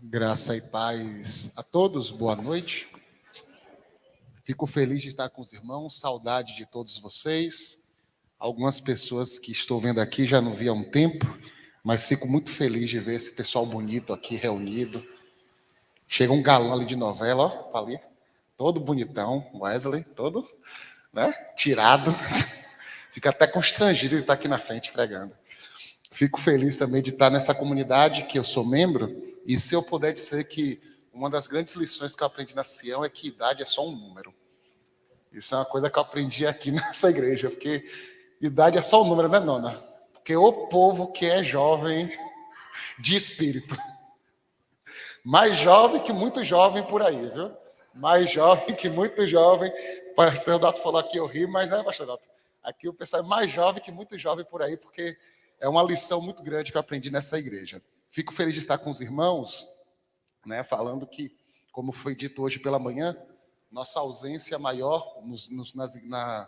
Graça e paz a todos, boa noite. Fico feliz de estar com os irmãos, saudade de todos vocês. Algumas pessoas que estou vendo aqui já não vi há um tempo, mas fico muito feliz de ver esse pessoal bonito aqui reunido. Chega um galã ali de novela, ó, ali, todo bonitão, Wesley, todo, né, tirado. Fica até constrangido de estar aqui na frente pregando. Fico feliz também de estar nessa comunidade que eu sou membro, e se eu puder dizer que uma das grandes lições que eu aprendi na Sião é que idade é só um número. Isso é uma coisa que eu aprendi aqui nessa igreja, porque idade é só um número, né, nona? Porque o povo que é jovem de espírito. Mais jovem que muito jovem por aí, viu? Mais jovem que muito jovem. O pastor Dato falou aqui, eu ri, mas não é, pastor Dato? Aqui o pessoal é mais jovem que muito jovem por aí, porque é uma lição muito grande que eu aprendi nessa igreja. Fico feliz de estar com os irmãos, né, falando que, como foi dito hoje pela manhã, nossa ausência maior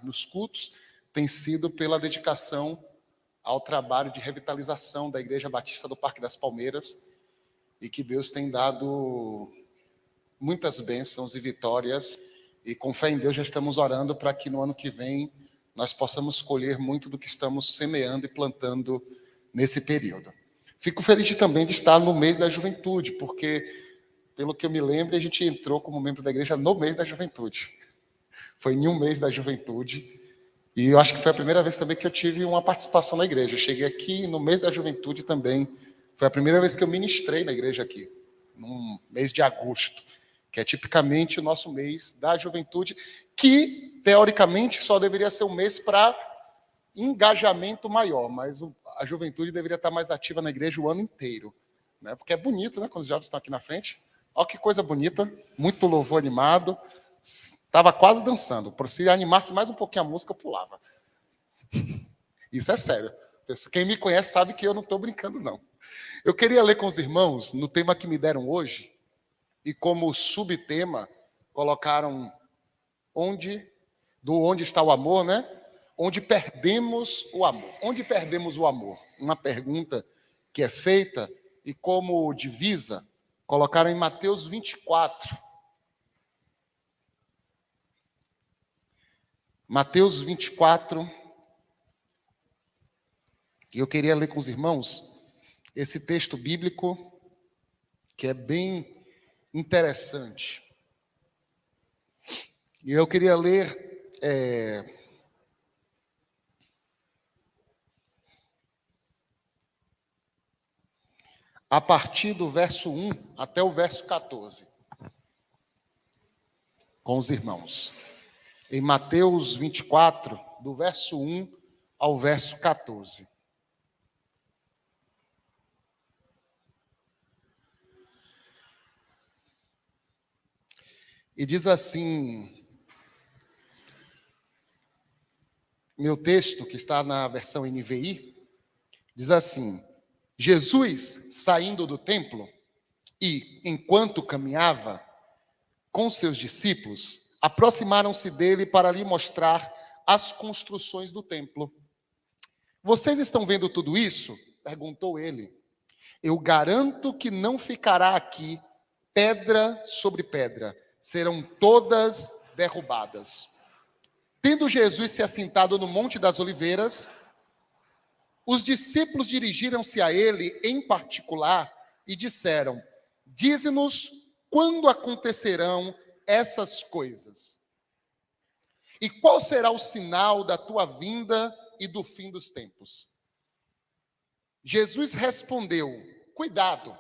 nos cultos tem sido pela dedicação ao trabalho de revitalização da Igreja Batista do Parque das Palmeiras, e que Deus tem dado muitas bênçãos e vitórias, e com fé em Deus já estamos orando para que no ano que vem nós possamos colher muito do que estamos semeando e plantando nesse período. Fico feliz também de estar no mês da juventude, porque, pelo que eu me lembro, a gente entrou como membro da igreja no mês da juventude. Foi em um mês da juventude, e eu acho que foi a primeira vez também que eu tive uma participação na igreja. Eu cheguei aqui no mês da juventude também. Foi a primeira vez que eu ministrei na igreja aqui, no mês de agosto, que é tipicamente o nosso mês da juventude, que, teoricamente, só deveria ser um mês para engajamento maior, mas a juventude deveria estar mais ativa na igreja o ano inteiro, né? Porque é bonito, né, quando os jovens estão aqui na frente. Olha que coisa bonita, muito louvor animado. Estava quase dançando. Se animasse mais um pouquinho a música, eu pulava. Isso é sério. Quem me conhece sabe que eu não estou brincando, não. Eu queria ler com os irmãos, no tema que me deram hoje, e como subtema, colocaram onde está o amor, né? Onde perdemos o amor. Onde perdemos o amor? Uma pergunta que é feita, e como divisa, colocaram em Mateus 24. Mateus 24. E eu queria ler com os irmãos esse texto bíblico, que é bem interessante. E eu queria ler a partir do verso 1 até o verso 14, com os irmãos. Em Mateus 24, do verso 1 ao verso 14. E diz assim, meu texto, que está na versão NVI, diz assim: Jesus, saindo do templo, e, enquanto caminhava com seus discípulos, aproximaram-se dele para lhe mostrar as construções do templo. Vocês estão vendo tudo isso? Perguntou ele. Eu garanto que não ficará aqui pedra sobre pedra, serão todas derrubadas. Tendo Jesus se assentado no Monte das Oliveiras, os discípulos dirigiram-se a ele em particular e disseram: dize-nos quando acontecerão essas coisas? E qual será o sinal da tua vinda e do fim dos tempos? Jesus respondeu: cuidado,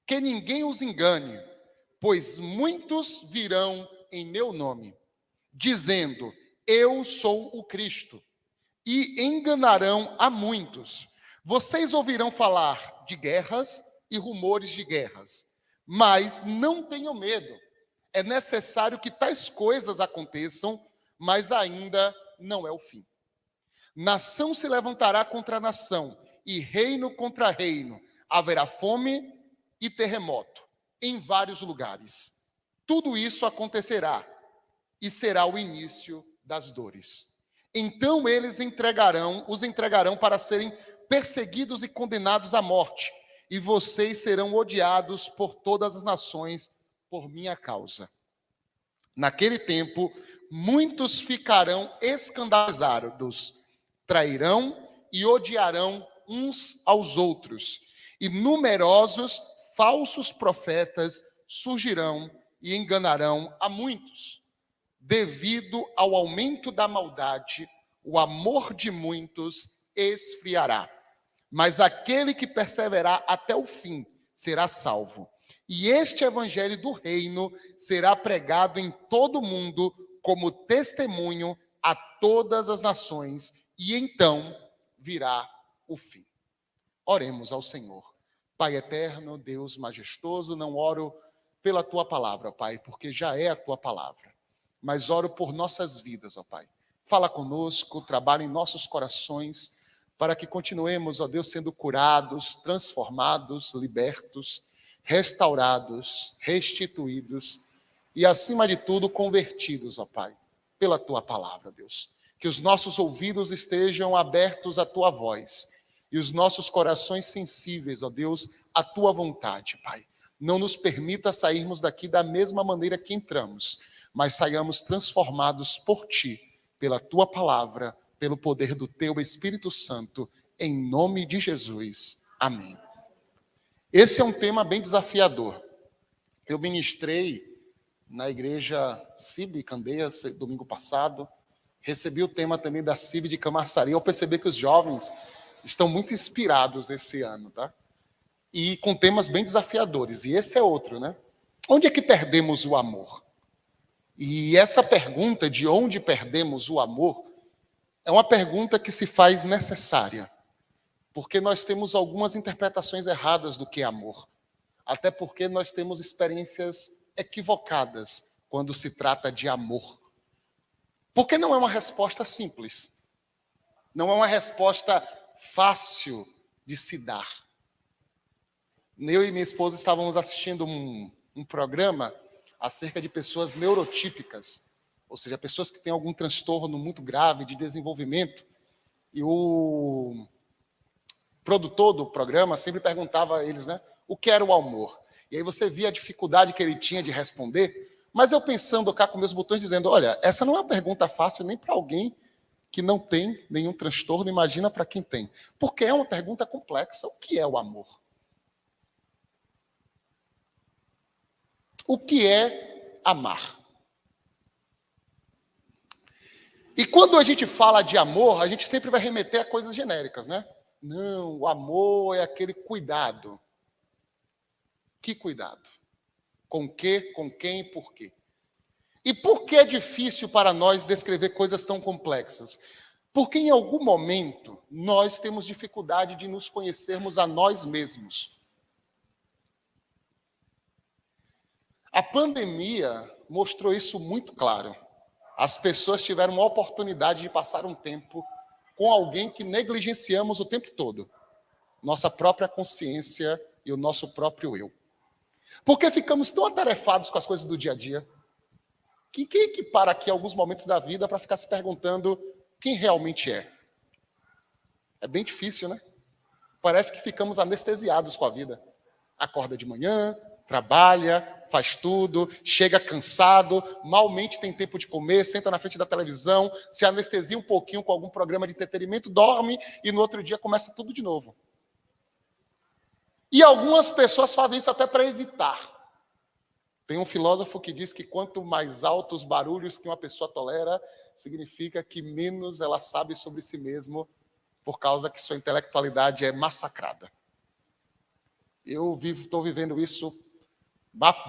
que ninguém os engane, pois muitos virão em meu nome, dizendo: eu sou o Cristo, e enganarão a muitos. Vocês ouvirão falar de guerras e rumores de guerras, mas não tenham medo. É necessário que tais coisas aconteçam, mas ainda não é o fim. Nação se levantará contra nação, e reino contra reino. Haverá fome e terremoto em vários lugares. Tudo isso acontecerá, e será o início das dores. Então eles os entregarão para serem perseguidos e condenados à morte, e vocês serão odiados por todas as nações por minha causa. Naquele tempo, muitos ficarão escandalizados, trairão e odiarão uns aos outros, e numerosos falsos profetas surgirão e enganarão a muitos. Devido ao aumento da maldade, o amor de muitos esfriará. Mas aquele que perseverar até o fim será salvo. E este evangelho do reino será pregado em todo o mundo como testemunho a todas as nações, e então virá o fim. Oremos ao Senhor. Pai eterno, Deus majestoso, não oro pela tua palavra, Pai, porque já é a tua palavra, mas oro por nossas vidas, ó Pai. Fala conosco, trabalha em nossos corações, para que continuemos, ó Deus, sendo curados, transformados, libertos, restaurados, restituídos e, acima de tudo, convertidos, ó Pai, pela tua palavra, Deus. Que os nossos ouvidos estejam abertos à tua voz e os nossos corações sensíveis, ó Deus, à tua vontade, Pai. Não nos permita sairmos daqui da mesma maneira que entramos, mas saiamos transformados por ti, pela tua palavra, pelo poder do teu Espírito Santo, em nome de Jesus. Amém. Esse é um tema bem desafiador. Eu ministrei na igreja CIB Candeias domingo passado, recebi o tema também da CIB de Camaçari. Eu percebi que os jovens estão muito inspirados esse ano, tá? E com temas bem desafiadores. E esse é outro, né? Onde é que perdemos o amor? E essa pergunta de onde perdemos o amor é uma pergunta que se faz necessária, porque nós temos algumas interpretações erradas do que é amor, até porque nós temos experiências equivocadas quando se trata de amor. Porque não é uma resposta simples, não é uma resposta fácil de se dar. Eu e minha esposa estávamos assistindo um programa acerca de pessoas neurotípicas, ou seja, pessoas que têm algum transtorno muito grave de desenvolvimento, e o produtor do programa sempre perguntava a eles, né, o que era o amor? E aí você via a dificuldade que ele tinha de responder, mas eu pensando cá com meus botões, dizendo, olha, essa não é uma pergunta fácil nem para alguém que não tem nenhum transtorno, imagina para quem tem. Porque é uma pergunta complexa. O que é o amor? O que é amar? E quando a gente fala de amor, a gente sempre vai remeter a coisas genéricas, né? Não, o amor é aquele cuidado. Que cuidado? Com que, com quem, por quê? E por que é difícil para nós descrever coisas tão complexas? Porque em algum momento nós temos dificuldade de nos conhecermos a nós mesmos. A pandemia mostrou isso muito claro. As pessoas tiveram uma oportunidade de passar um tempo com alguém que negligenciamos o tempo todo. Nossa própria consciência e o nosso próprio eu. Porque ficamos tão atarefados com as coisas do dia a dia, que quem que para aqui alguns momentos da vida para ficar se perguntando quem realmente é? É bem difícil, né? Parece que ficamos anestesiados com a vida. Acorda de manhã, trabalha, faz tudo, chega cansado, malmente tem tempo de comer, senta na frente da televisão, se anestesia um pouquinho com algum programa de entretenimento, dorme e no outro dia começa tudo de novo. E algumas pessoas fazem isso até para evitar. Tem um filósofo que diz que quanto mais altos os barulhos que uma pessoa tolera, significa que menos ela sabe sobre si mesma, por causa que sua intelectualidade é massacrada. Eu estou vivendo isso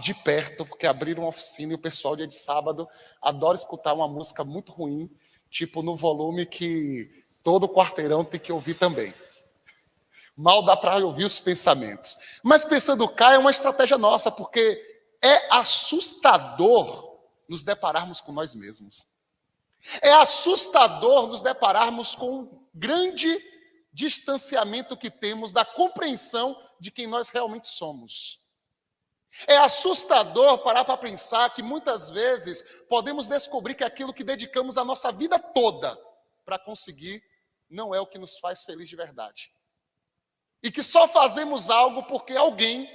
de perto, porque abriram uma oficina e o pessoal, dia de sábado, adora escutar uma música muito ruim, tipo no volume que todo quarteirão tem que ouvir também. Mal dá para ouvir os pensamentos. Mas pensando cá é uma estratégia nossa, porque é assustador nos depararmos com nós mesmos. É assustador nos depararmos com o grande distanciamento que temos da compreensão de quem nós realmente somos. É assustador parar para pensar que muitas vezes podemos descobrir que aquilo que dedicamos a nossa vida toda para conseguir não é o que nos faz feliz de verdade. E que só fazemos algo porque alguém,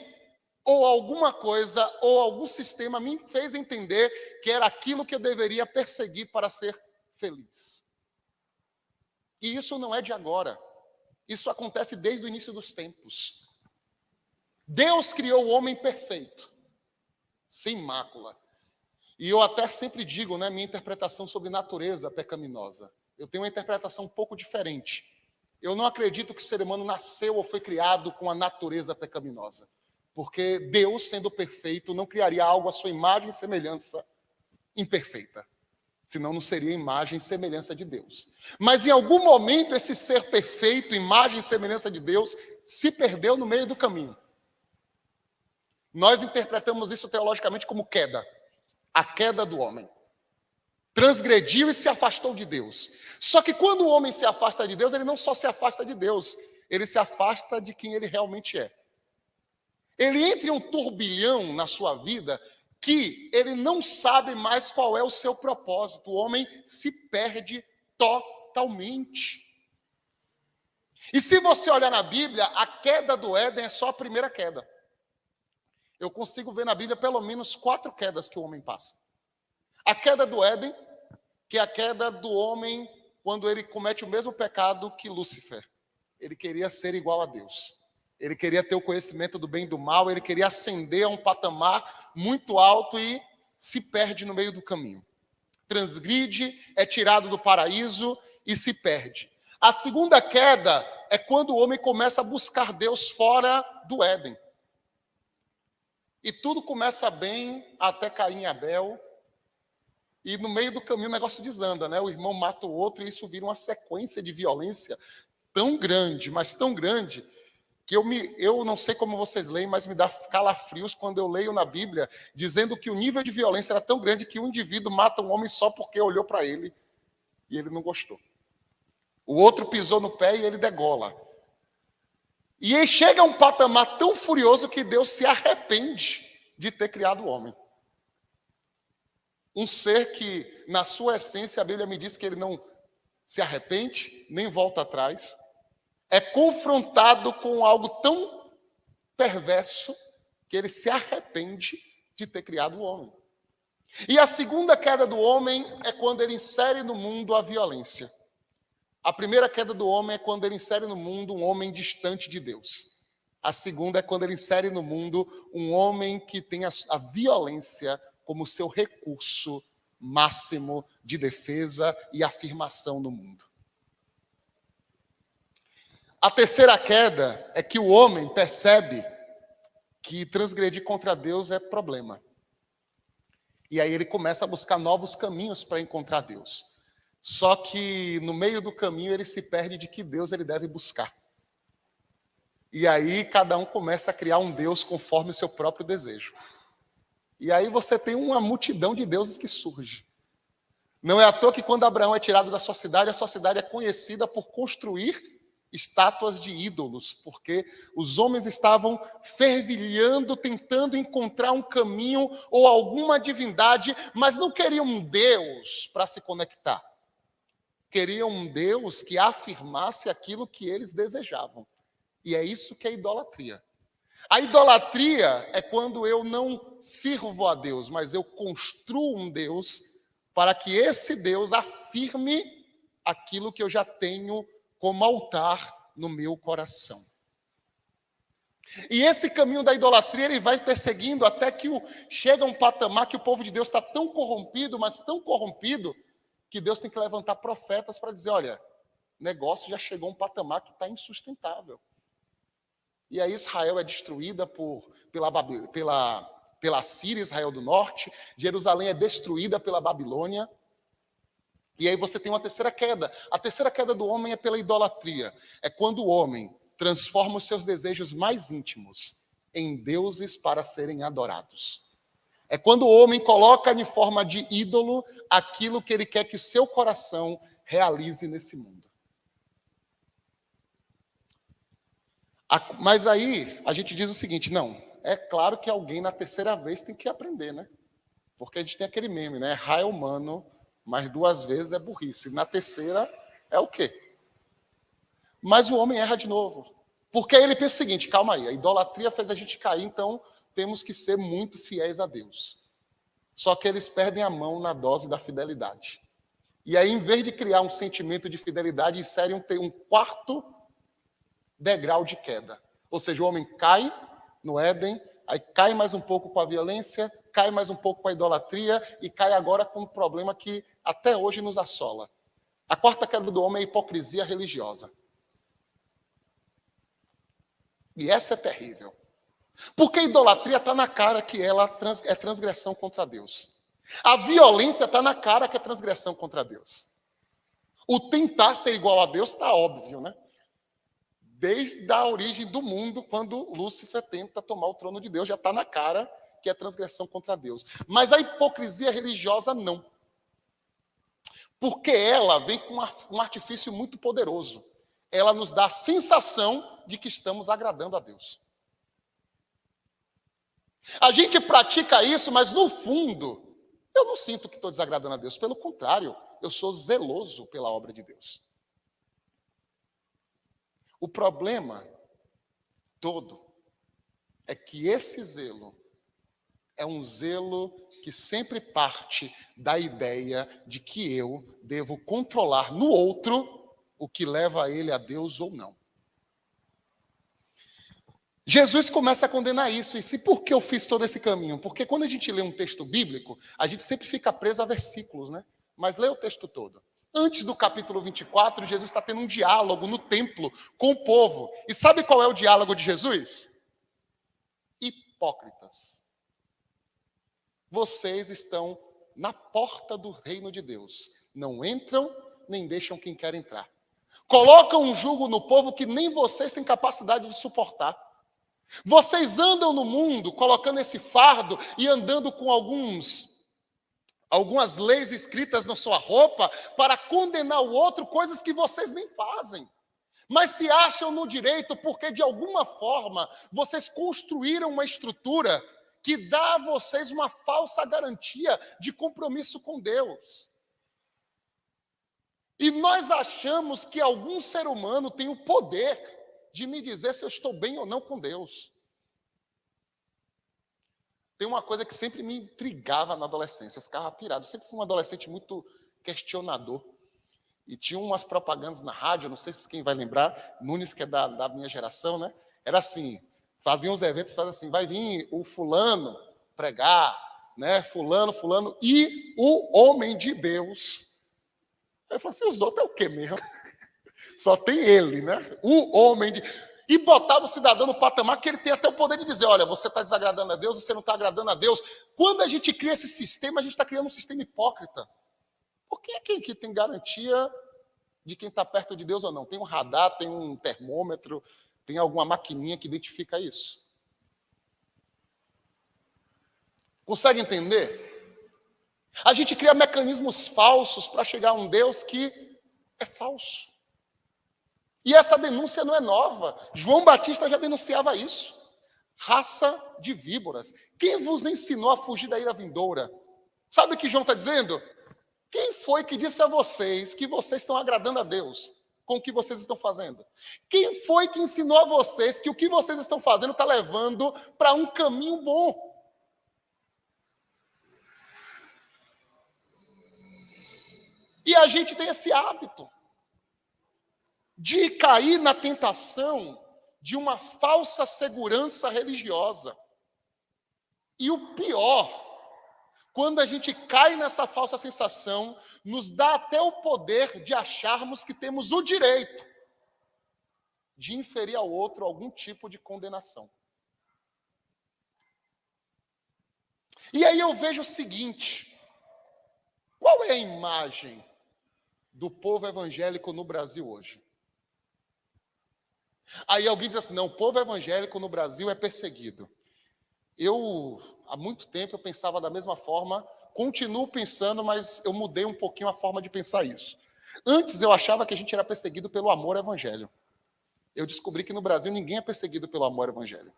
ou alguma coisa, ou algum sistema me fez entender que era aquilo que eu deveria perseguir para ser feliz. E isso não é de agora. Isso acontece desde o início dos tempos. Deus criou o homem perfeito, sem mácula. E eu até sempre digo, né, minha interpretação sobre natureza pecaminosa. Eu tenho uma interpretação um pouco diferente. Eu não acredito que o ser humano nasceu ou foi criado com a natureza pecaminosa. Porque Deus, sendo perfeito, não criaria algo à sua imagem e semelhança imperfeita. Senão não seria imagem e semelhança de Deus. Mas em algum momento esse ser perfeito, imagem e semelhança de Deus, se perdeu no meio do caminho. Nós interpretamos isso teologicamente como queda. A queda do homem. Transgrediu e se afastou de Deus. Só que quando o homem se afasta de Deus, ele não só se afasta de Deus, ele se afasta de quem ele realmente é. Ele entra em um turbilhão na sua vida que ele não sabe mais qual é o seu propósito. O homem se perde totalmente. E se você olhar na Bíblia, a queda do Éden é só a primeira queda. Eu consigo ver na Bíblia pelo menos 4 quedas que o homem passa. A queda do Éden, que é a queda do homem quando ele comete o mesmo pecado que Lúcifer. Ele queria ser igual a Deus. Ele queria ter o conhecimento do bem e do mal, ele queria ascender a um patamar muito alto e se perde no meio do caminho. Transgride, é tirado do paraíso e se perde. A segunda queda é quando o homem começa a buscar Deus fora do Éden. E tudo começa bem até Caim e Abel. E no meio do caminho o negócio desanda, né? O irmão mata o outro e isso vira uma sequência de violência tão grande, mas tão grande, que eu não sei como vocês leem, mas me dá calafrios quando eu leio na Bíblia, dizendo que o nível de violência era tão grande que um indivíduo mata um homem só porque olhou para ele e ele não gostou. O outro pisou no pé e ele degola. E aí chega a um patamar tão furioso que Deus se arrepende de ter criado o homem. Um ser que, na sua essência, a Bíblia me diz que ele não se arrepende, nem volta atrás. É confrontado com algo tão perverso que ele se arrepende de ter criado o homem. E a segunda queda do homem é quando ele insere no mundo a violência. A primeira queda do homem é quando ele insere no mundo um homem distante de Deus. A segunda é quando ele insere no mundo um homem que tem a violência como seu recurso máximo de defesa e afirmação no mundo. A terceira queda é que o homem percebe que transgredir contra Deus é problema. E aí ele começa a buscar novos caminhos para encontrar Deus. Só que no meio do caminho ele se perde de que Deus ele deve buscar. E aí cada um começa a criar um Deus conforme o seu próprio desejo. E aí você tem uma multidão de deuses que surge. Não é à toa que quando Abraão é tirado da sua cidade, a sua cidade é conhecida por construir estátuas de ídolos, porque os homens estavam fervilhando, tentando encontrar um caminho ou alguma divindade, mas não queriam um Deus para se conectar. Queriam um Deus que afirmasse aquilo que eles desejavam. E é isso que é idolatria. A idolatria é quando eu não sirvo a Deus, mas eu construo um Deus para que esse Deus afirme aquilo que eu já tenho como altar no meu coração. E esse caminho da idolatria, ele vai perseguindo até que chega um patamar que o povo de Deus está tão corrompido, mas tão corrompido, que Deus tem que levantar profetas para dizer, olha, o negócio já chegou a um patamar que está insustentável. E aí Israel é destruída pela Síria, Israel do norte, Jerusalém é destruída pela Babilônia. E aí você tem uma terceira queda. A terceira queda do homem é pela idolatria. É quando o homem transforma os seus desejos mais íntimos em deuses para serem adorados. É quando o homem coloca em forma de ídolo aquilo que ele quer que o seu coração realize nesse mundo. Mas aí a gente diz o seguinte, não, é claro que alguém na terceira vez tem que aprender, né? Porque a gente tem aquele meme, né? Errar é humano, mas 2 vezes é burrice. Na terceira é o quê? Mas o homem erra de novo. Porque aí ele pensa o seguinte, calma aí, a idolatria fez a gente cair, então temos que ser muito fiéis a Deus. Só que eles perdem a mão na dose da fidelidade. E aí, em vez de criar um sentimento de fidelidade, inserem um quarto degrau de queda. Ou seja, o homem cai no Éden, aí cai mais um pouco com a violência, cai mais um pouco com a idolatria e cai agora com um problema que até hoje nos assola. A quarta queda do homem é a hipocrisia religiosa. E essa é terrível. Porque a idolatria está na cara que ela é transgressão contra Deus. A violência está na cara que é transgressão contra Deus. O tentar ser igual a Deus está óbvio, né? Desde a origem do mundo, quando Lúcifer tenta tomar o trono de Deus, já está na cara que é transgressão contra Deus. Mas a hipocrisia religiosa não. Porque ela vem com um artifício muito poderoso. Ela nos dá a sensação de que estamos agradando a Deus. A gente pratica isso, mas no fundo, eu não sinto que estou desagradando a Deus. Pelo contrário, eu sou zeloso pela obra de Deus. O problema todo é que esse zelo é um zelo que sempre parte da ideia de que eu devo controlar no outro o que leva ele a Deus ou não. Jesus começa a condenar isso. E por que eu fiz todo esse caminho? Porque quando a gente lê um texto bíblico, a gente sempre fica preso a versículos, né? Mas lê o texto todo. Antes do capítulo 24, Jesus está tendo um diálogo no templo com o povo. E sabe qual é o diálogo de Jesus? Hipócritas. Vocês estão na porta do reino de Deus. Não entram, nem deixam quem quer entrar. Colocam um jugo no povo que nem vocês têm capacidade de suportar. Vocês andam no mundo colocando esse fardo e andando com algumas leis escritas na sua roupa para condenar o outro, coisas que vocês nem fazem. Mas se acham no direito porque, de alguma forma, vocês construíram uma estrutura que dá a vocês uma falsa garantia de compromisso com Deus. E nós achamos que algum ser humano tem o poder de me dizer se eu estou bem ou não com Deus. Tem uma coisa que sempre me intrigava na adolescência, eu ficava pirado. Eu sempre fui um adolescente muito questionador. E tinha umas propagandas na rádio, não sei se quem vai lembrar, Nunes, que é da minha geração, né? Era assim, faziam os eventos, fazia assim, vai vir o fulano pregar, né? Fulano, e o homem de Deus. Aí eu falei assim, os outros é o quê mesmo? Só tem ele, né? O homem de... E botava o cidadão no patamar que ele tem até o poder de dizer, olha, você está desagradando a Deus, você não está agradando a Deus. Quando a gente cria esse sistema, a gente está criando um sistema hipócrita. Porque é quem que tem garantia de quem está perto de Deus ou não? Tem um radar, tem um termômetro, tem alguma maquininha que identifica isso. Consegue entender? A gente cria mecanismos falsos para chegar a um Deus que é falso. E essa denúncia não é nova. João Batista já denunciava isso. Raça de víboras. Quem vos ensinou a fugir da ira vindoura? Sabe o que João está dizendo? Quem foi que disse a vocês que vocês estão agradando a Deus com o que vocês estão fazendo? Quem foi que ensinou a vocês que o que vocês estão fazendo está levando para um caminho bom? E a gente tem esse hábito de cair na tentação de uma falsa segurança religiosa. E o pior, quando a gente cai nessa falsa sensação, nos dá até o poder de acharmos que temos o direito de inferir ao outro algum tipo de condenação. E aí eu vejo o seguinte, qual é a imagem do povo evangélico no Brasil hoje? Aí alguém diz assim, não, o povo evangélico no Brasil é perseguido. Há muito tempo, eu pensava da mesma forma, continuo pensando, mas eu mudei um pouquinho a forma de pensar isso. Antes, eu achava que a gente era perseguido pelo amor ao evangelho. Eu descobri que no Brasil ninguém é perseguido pelo amor ao evangelho.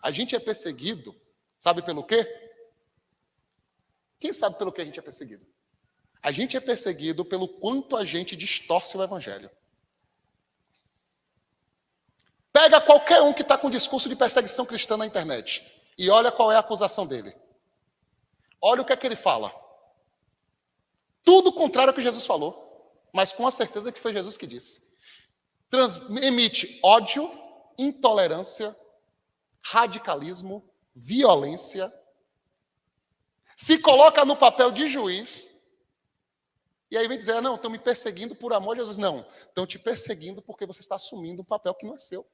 A gente é perseguido, sabe pelo quê? Quem sabe pelo que a gente é perseguido? A gente é perseguido pelo quanto a gente distorce o evangelho. Pega qualquer um que está com discurso de perseguição cristã na internet e olha qual é a acusação dele. Olha o que é que ele fala. Tudo contrário ao que Jesus falou, mas com a certeza que foi Jesus que disse. Emite ódio, intolerância, radicalismo, violência, se coloca no papel de juiz, e aí vem dizer, não, estão me perseguindo por amor de Jesus. Não, estão te perseguindo porque você está assumindo um papel que não é seu.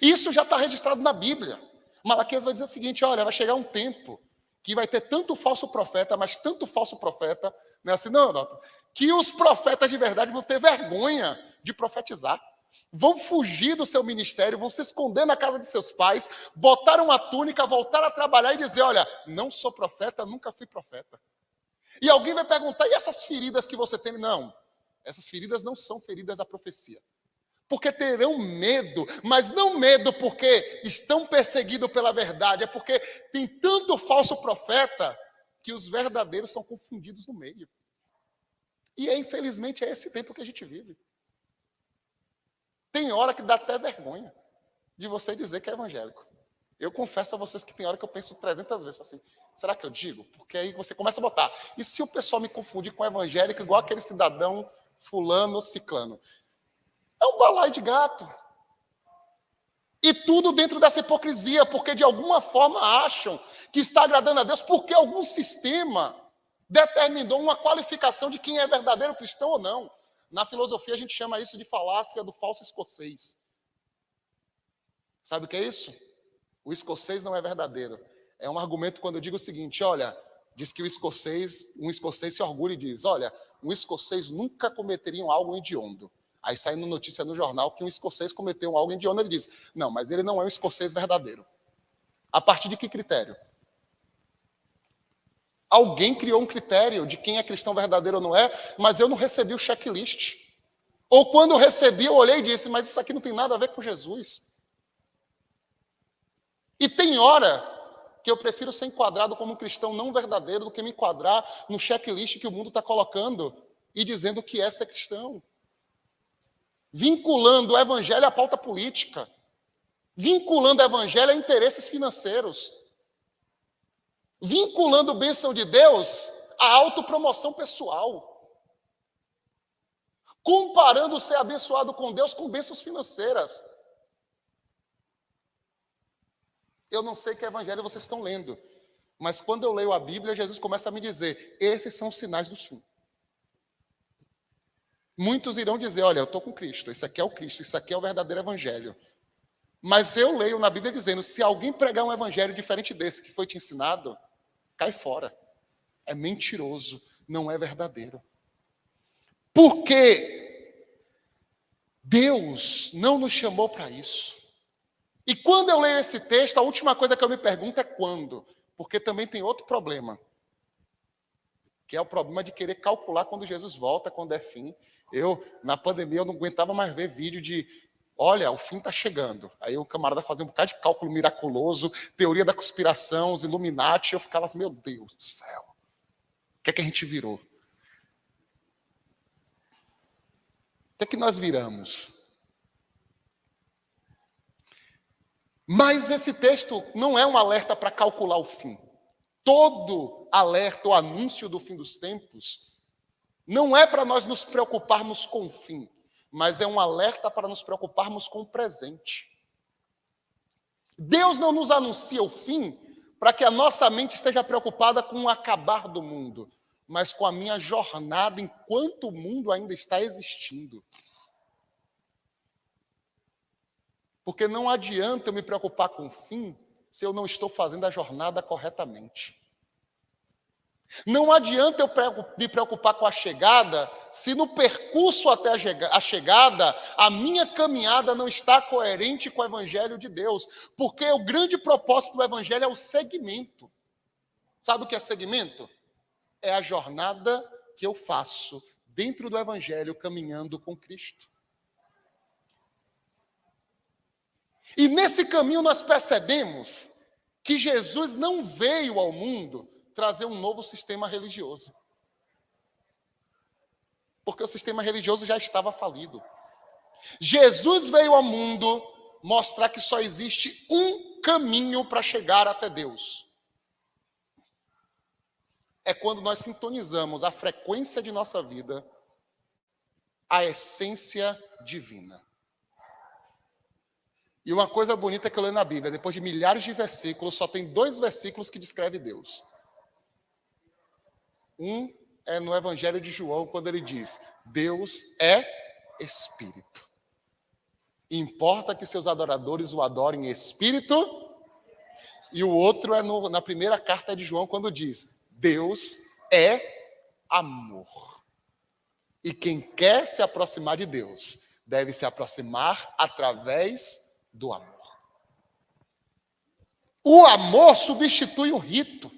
Isso já está registrado na Bíblia. Malaquias vai dizer o seguinte, olha, vai chegar um tempo que vai ter tanto falso profeta, mas tanto falso profeta, não é assim, não, que os profetas de verdade vão ter vergonha de profetizar. Vão fugir do seu ministério, vão se esconder na casa de seus pais, botar uma túnica, voltar a trabalhar e dizer, olha, não sou profeta, nunca fui profeta. E alguém vai perguntar, e essas feridas que você tem? Não, essas feridas não são feridas da profecia. Porque terão medo, mas não medo porque estão perseguidos pela verdade, é porque tem tanto falso profeta que os verdadeiros são confundidos no meio. E infelizmente é esse tempo que a gente vive. Tem hora que dá até vergonha de você dizer que é evangélico. Eu confesso a vocês que tem hora que eu penso 300 vezes, assim, será que eu digo? Porque aí você começa a botar. E se o pessoal me confundir com evangélico igual aquele cidadão fulano ou ciclano? É um balaio de gato. E tudo dentro dessa hipocrisia, porque de alguma forma acham que está agradando a Deus, porque algum sistema determinou uma qualificação de quem é verdadeiro cristão ou não. Na filosofia a gente chama isso de falácia do falso escocês. Sabe o que é isso? O escocês não é verdadeiro. É um argumento quando eu digo o seguinte, olha, diz que um escocês se orgulha e diz, olha, um escocês nunca cometeria algo hediondo. Aí sai uma notícia no jornal que um escocês cometeu algo hediondo, ele diz, não, mas ele não é um escocês verdadeiro. A partir de que critério? Alguém criou um critério de quem é cristão verdadeiro ou não é, mas eu não recebi o checklist. Ou quando eu recebi, eu olhei e disse, mas isso aqui não tem nada a ver com Jesus. E tem hora que eu prefiro ser enquadrado como um cristão não verdadeiro do que me enquadrar no checklist que o mundo está colocando e dizendo que é ser cristão. Vinculando o evangelho à pauta política. Vinculando o evangelho a interesses financeiros. Vinculando a bênção de Deus à autopromoção pessoal. Comparando ser abençoado com Deus com bênçãos financeiras. Eu não sei que evangelho vocês estão lendo, mas quando eu leio a Bíblia, Jesus começa a me dizer, esses são os sinais dos fins. Muitos irão dizer, olha, eu estou com Cristo, esse aqui é o Cristo, isso aqui é o verdadeiro evangelho. Mas eu leio na Bíblia dizendo, se alguém pregar um evangelho diferente desse que foi te ensinado, cai fora. É mentiroso, não é verdadeiro. Porque Deus não nos chamou para isso. E quando eu leio esse texto, a última coisa que eu me pergunto é quando. Porque também tem outro problema. Que é o problema de querer calcular quando Jesus volta, quando é fim. Na pandemia, eu não aguentava mais ver vídeo de, olha, o fim está chegando. Aí o camarada fazia um bocado de cálculo miraculoso, teoria da conspiração, os Illuminati, eu ficava assim, meu Deus do céu. O que é que a gente virou? O que é que nós viramos? Mas esse texto não é um alerta para calcular o fim. Todo alerta ou anúncio do fim dos tempos não é para nós nos preocuparmos com o fim, mas é um alerta para nos preocuparmos com o presente. Deus não nos anuncia o fim para que a nossa mente esteja preocupada com o acabar do mundo, mas com a minha jornada enquanto o mundo ainda está existindo. Porque não adianta eu me preocupar com o fim se eu não estou fazendo a jornada corretamente. Não adianta eu me preocupar com a chegada se no percurso até a chegada a minha caminhada não está coerente com o Evangelho de Deus. Porque o grande propósito do Evangelho é o segmento. Sabe o que é segmento? É a jornada que eu faço dentro do Evangelho caminhando com Cristo. E nesse caminho nós percebemos que Jesus não veio ao mundo trazer um novo sistema religioso. Porque o sistema religioso já estava falido. Jesus veio ao mundo mostrar que só existe um caminho para chegar até Deus. É quando nós sintonizamos a frequência de nossa vida, a essência divina. E uma coisa bonita que eu leio na Bíblia, depois de milhares de versículos, só tem 2 versículos que descrevem Deus. Um é no Evangelho de João, quando ele diz: Deus é Espírito. Importa que seus adoradores o adorem em espírito. E o outro é na primeira carta de João, quando diz: Deus é amor. E quem quer se aproximar de Deus, deve se aproximar através do amor. O amor substitui o rito,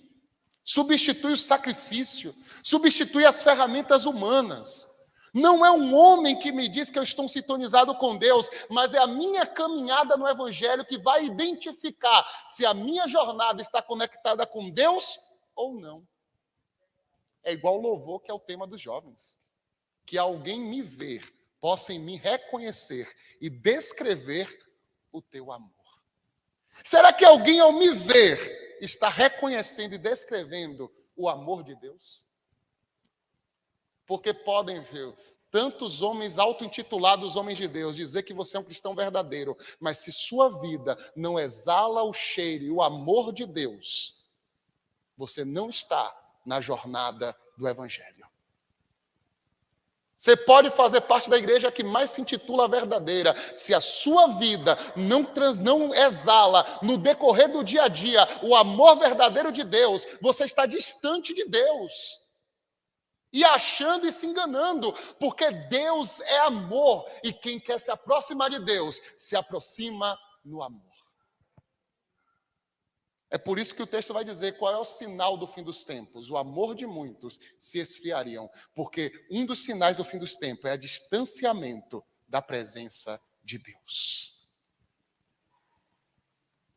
substitui o sacrifício, substitui as ferramentas humanas. Não é um homem que me diz que eu estou sintonizado com Deus, mas é a minha caminhada no Evangelho que vai identificar se a minha jornada está conectada com Deus ou não. É igual o louvor, que é o tema dos jovens. Que alguém me ver, possa em mim reconhecer e descrever o teu amor. Será que alguém, ao me ver, está reconhecendo e descrevendo o amor de Deus? Porque podem ver tantos homens auto-intitulados homens de Deus dizer que você é um cristão verdadeiro, mas se sua vida não exala o cheiro e o amor de Deus, você não está na jornada do Evangelho. Você pode fazer parte da igreja que mais se intitula verdadeira. Se a sua vida não exala no decorrer do dia a dia o amor verdadeiro de Deus, você está distante de Deus. E achando e se enganando, porque Deus é amor. E quem quer se aproximar de Deus, se aproxima no amor. É por isso que o texto vai dizer qual é o sinal do fim dos tempos. O amor de muitos se esfriariam, porque um dos sinais do fim dos tempos é o distanciamento da presença de Deus.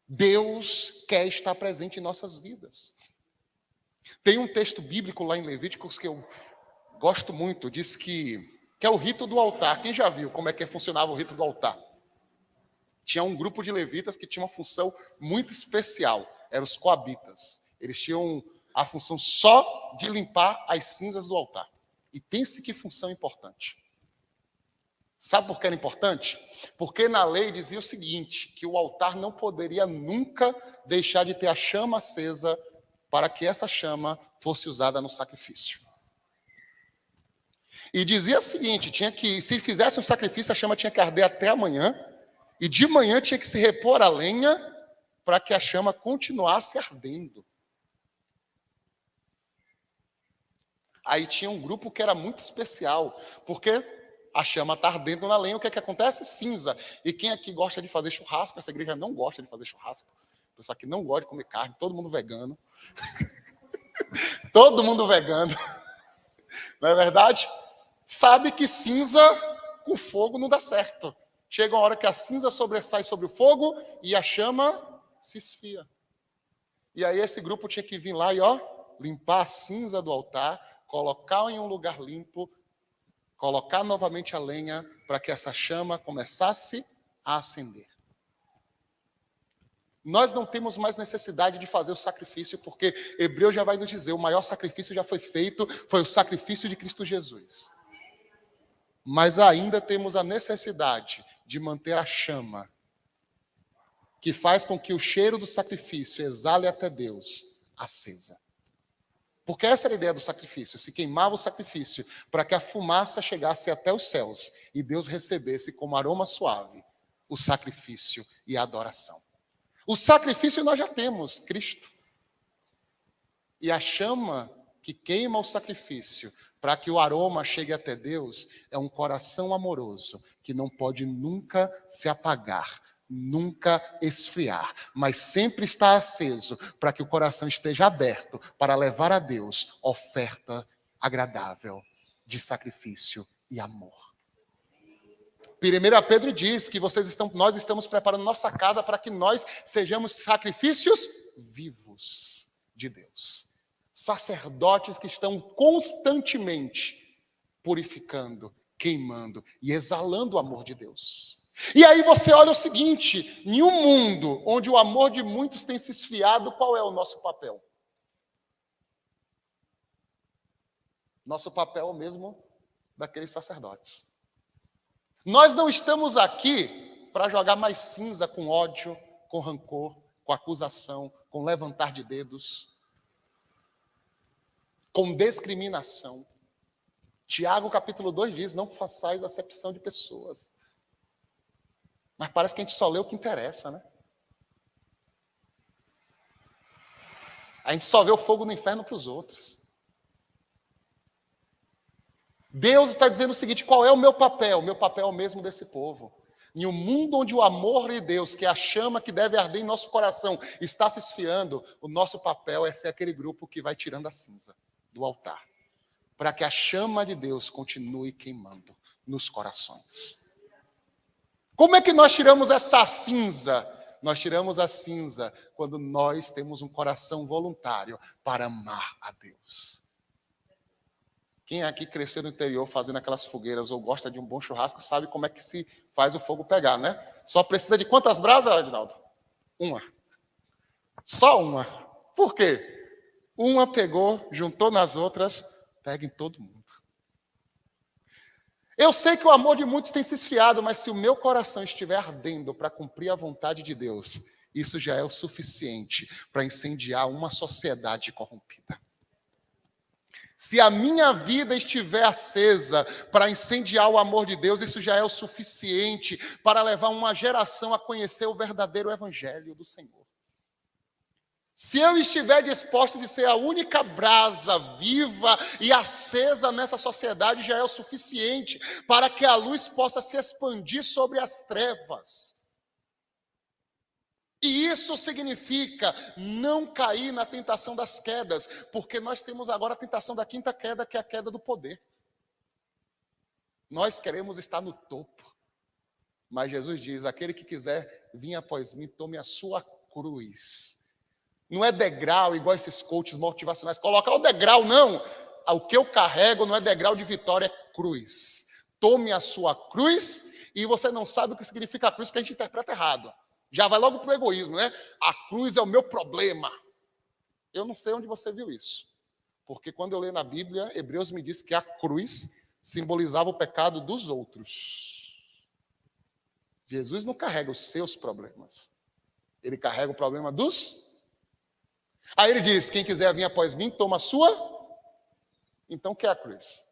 Deus quer estar presente em nossas vidas. Tem um texto bíblico lá em Levíticos que eu gosto muito, diz que é o rito do altar. Quem já viu como é que funcionava o rito do altar? Tinha um grupo de levitas que tinha uma função muito especial. Eram os coabitas. Eles tinham a função só de limpar as cinzas do altar. E pense que função importante. Sabe por que era importante? Porque na lei dizia o seguinte, que o altar não poderia nunca deixar de ter a chama acesa para que essa chama fosse usada no sacrifício. E dizia o seguinte, se fizesse um sacrifício, a chama tinha que arder até amanhã, e de manhã tinha que se repor a lenha para que a chama continuasse ardendo. Aí tinha um grupo que era muito especial, porque a chama está ardendo na lenha, o que é que acontece? Cinza. E quem aqui gosta de fazer churrasco? Essa igreja não gosta de fazer churrasco. O pessoal aqui não gosta de comer carne, todo mundo vegano. Todo mundo vegano. Não é verdade? Sabe que cinza com fogo não dá certo. Chega uma hora que a cinza sobressai sobre o fogo e a chama se esfria. E aí esse grupo tinha que vir lá e limpar a cinza do altar, colocar em um lugar limpo, colocar novamente a lenha para que essa chama começasse a acender. Nós não temos mais necessidade de fazer o sacrifício, porque Hebreu já vai nos dizer, o maior sacrifício já foi feito, foi o sacrifício de Cristo Jesus. Mas ainda temos a necessidade de manter a chama, que faz com que o cheiro do sacrifício exale até Deus, acesa. Porque essa era a ideia do sacrifício, se queimava o sacrifício para que a fumaça chegasse até os céus e Deus recebesse como aroma suave o sacrifício e a adoração. O sacrifício nós já temos, Cristo. E a chama que queima o sacrifício para que o aroma chegue até Deus é um coração amoroso que não pode nunca se apagar, nunca esfriar, mas sempre está aceso para que o coração esteja aberto para levar a Deus oferta agradável de sacrifício e amor. 1 Pedro diz que nós estamos preparando nossa casa para que nós sejamos sacrifícios vivos de Deus. Sacerdotes que estão constantemente purificando queimando e exalando o amor de Deus. E aí você olha o seguinte, em um mundo onde o amor de muitos tem se esfriado, qual é o nosso papel? Nosso papel é o mesmo daqueles sacerdotes. Nós não estamos aqui para jogar mais cinza com ódio, com rancor, com acusação, com levantar de dedos, com discriminação. Tiago, capítulo 2 diz, não façais acepção de pessoas. Mas parece que a gente só lê o que interessa, né? A gente só vê o fogo no inferno para os outros. Deus está dizendo o seguinte, qual é o meu papel? O meu papel é o mesmo desse povo. Em um mundo onde o amor de Deus, que é a chama que deve arder em nosso coração, está se esfriando, o nosso papel é ser aquele grupo que vai tirando a cinza do altar, para que a chama de Deus continue queimando nos corações. Como é que nós tiramos essa cinza? Nós tiramos a cinza quando nós temos um coração voluntário para amar a Deus. Quem aqui cresceu no interior fazendo aquelas fogueiras ou gosta de um bom churrasco sabe como é que se faz o fogo pegar, né? Só precisa de quantas brasas, Edinaldo? Uma. Só uma. Por quê? Uma pegou, juntou nas outras, pega em todo mundo. Eu sei que o amor de muitos tem se esfriado, mas se o meu coração estiver ardendo para cumprir a vontade de Deus, isso já é o suficiente para incendiar uma sociedade corrompida. Se a minha vida estiver acesa para incendiar o amor de Deus, isso já é o suficiente para levar uma geração a conhecer o verdadeiro evangelho do Senhor. Se eu estiver disposto de ser a única brasa viva e acesa nessa sociedade, já é o suficiente para que a luz possa se expandir sobre as trevas. E isso significa não cair na tentação das quedas, porque nós temos agora a tentação da quinta queda, que é a queda do poder. Nós queremos estar no topo, mas Jesus diz, aquele que quiser vir após mim, tome a sua cruz. Não é degrau, igual esses coaches motivacionais, coloca o degrau, não. O que eu carrego não é degrau de vitória, é cruz. Tome a sua cruz, e você não sabe o que significa a cruz, porque a gente interpreta errado. Já vai logo para o egoísmo, né? A cruz é o meu problema. Eu não sei onde você viu isso. Porque quando eu leio na Bíblia, Hebreus me diz que a cruz simbolizava o pecado dos outros. Jesus não carrega os seus problemas. Ele carrega o problema dos... Aí ele diz, quem quiser vir após mim, toma a sua... Então, o que é a cruz?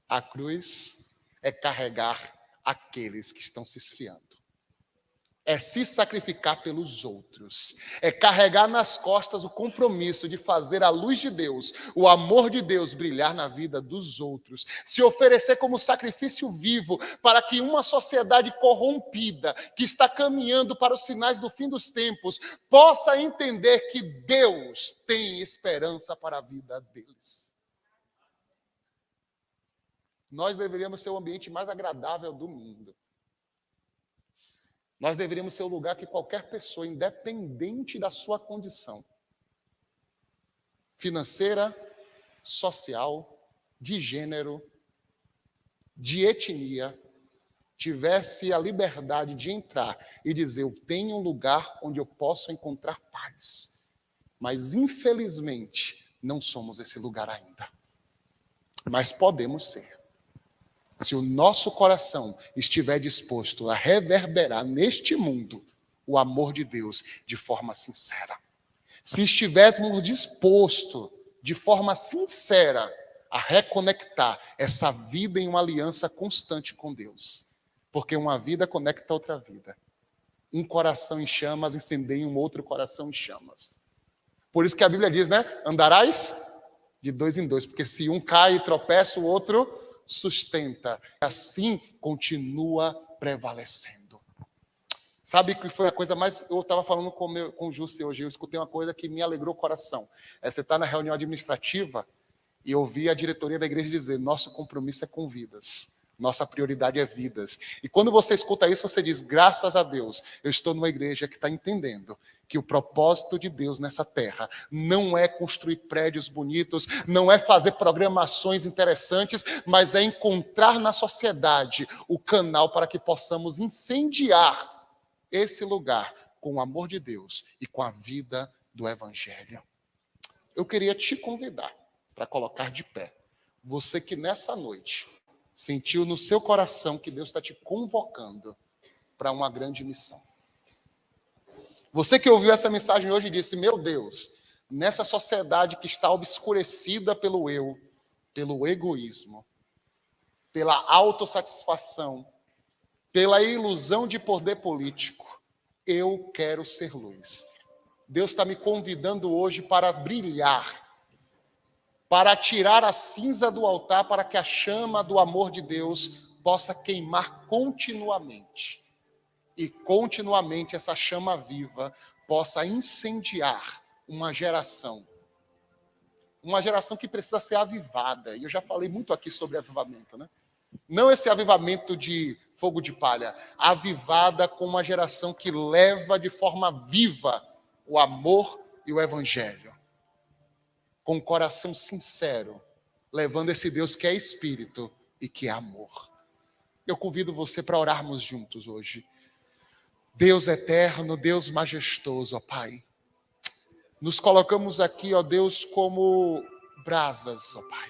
A cruz é carregar aqueles que estão se esfriando. É se sacrificar pelos outros. É carregar nas costas o compromisso de fazer a luz de Deus, o amor de Deus brilhar na vida dos outros. Se oferecer como sacrifício vivo para que uma sociedade corrompida, que está caminhando para os sinais do fim dos tempos, possa entender que Deus tem esperança para a vida deles. Nós deveríamos ser o ambiente mais agradável do mundo. Nós deveríamos ser o lugar que qualquer pessoa, independente da sua condição financeira, social, de gênero, de etnia, tivesse a liberdade de entrar e dizer, eu tenho um lugar onde eu posso encontrar paz. Mas, infelizmente, não somos esse lugar ainda. Mas podemos ser. Se o nosso coração estiver disposto a reverberar neste mundo o amor de Deus de forma sincera. Se estivéssemos dispostos de forma sincera a reconectar essa vida em uma aliança constante com Deus. Porque uma vida conecta a outra vida. Um coração em chamas incendeia um outro coração em chamas. Por isso que a Bíblia diz, né? Andarás de dois em dois. Porque se um cai e tropeça, o outro sustenta. Assim continua prevalecendo. Sabe que foi a coisa mais... Eu estava falando com o Jussi hoje, eu escutei uma coisa que me alegrou o coração. Você está na reunião administrativa e eu ouvi a diretoria da igreja dizer, nosso compromisso é com vidas. Nossa prioridade é vidas. E quando você escuta isso, você diz, graças a Deus, eu estou numa igreja que está entendendo que o propósito de Deus nessa terra não é construir prédios bonitos, não é fazer programações interessantes, mas é encontrar na sociedade o canal para que possamos incendiar esse lugar com o amor de Deus e com a vida do Evangelho. Eu queria te convidar para colocar de pé. Você que nessa noite sentiu no seu coração que Deus está te convocando para uma grande missão. Você que ouviu essa mensagem hoje e disse, meu Deus, nessa sociedade que está obscurecida pelo eu, pelo egoísmo, pela autossatisfação, pela ilusão de poder político, eu quero ser luz. Deus está me convidando hoje para brilhar, para tirar a cinza do altar, para que a chama do amor de Deus possa queimar continuamente. E continuamente essa chama viva possa incendiar uma geração. Uma geração que precisa ser avivada. E eu já falei muito aqui sobre avivamento, né? Não esse avivamento de fogo de palha. Avivada com uma geração que leva de forma viva o amor e o evangelho. Com um coração sincero, levando esse Deus que é espírito e que é amor. Eu convido você para orarmos juntos hoje. Deus eterno, Deus majestoso, ó Pai. Nos colocamos aqui, ó Deus, como brasas, ó Pai.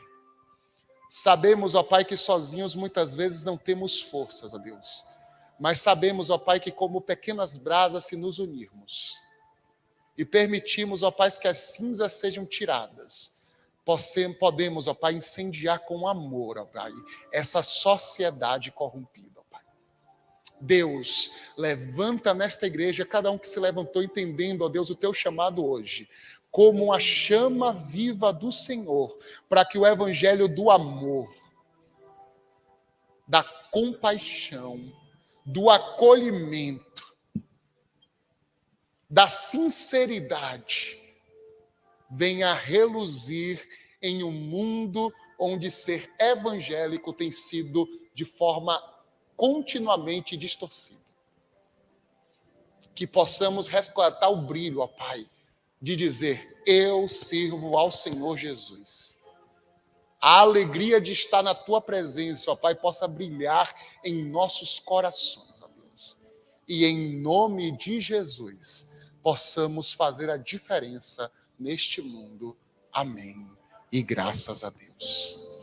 Sabemos, ó Pai, que sozinhos muitas vezes não temos forças, ó Deus. Mas sabemos, ó Pai, que como pequenas brasas, se nos unirmos e permitimos, ó Pai, que as cinzas sejam tiradas, podemos, ó Pai, incendiar com amor, ó Pai, essa sociedade corrompida, ó Pai. Deus, levanta nesta igreja cada um que se levantou entendendo, ó Deus, o teu chamado hoje, como uma chama viva do Senhor, para que o evangelho do amor, da compaixão, do acolhimento, da sinceridade, venha reluzir em um mundo onde ser evangélico tem sido de forma continuamente distorcida. Que possamos resgatar o brilho, ó Pai, de dizer, eu sirvo ao Senhor Jesus. A alegria de estar na tua presença, ó Pai, possa brilhar em nossos corações, ó Deus. E em nome de Jesus, possamos fazer a diferença neste mundo. Amém. E graças a Deus.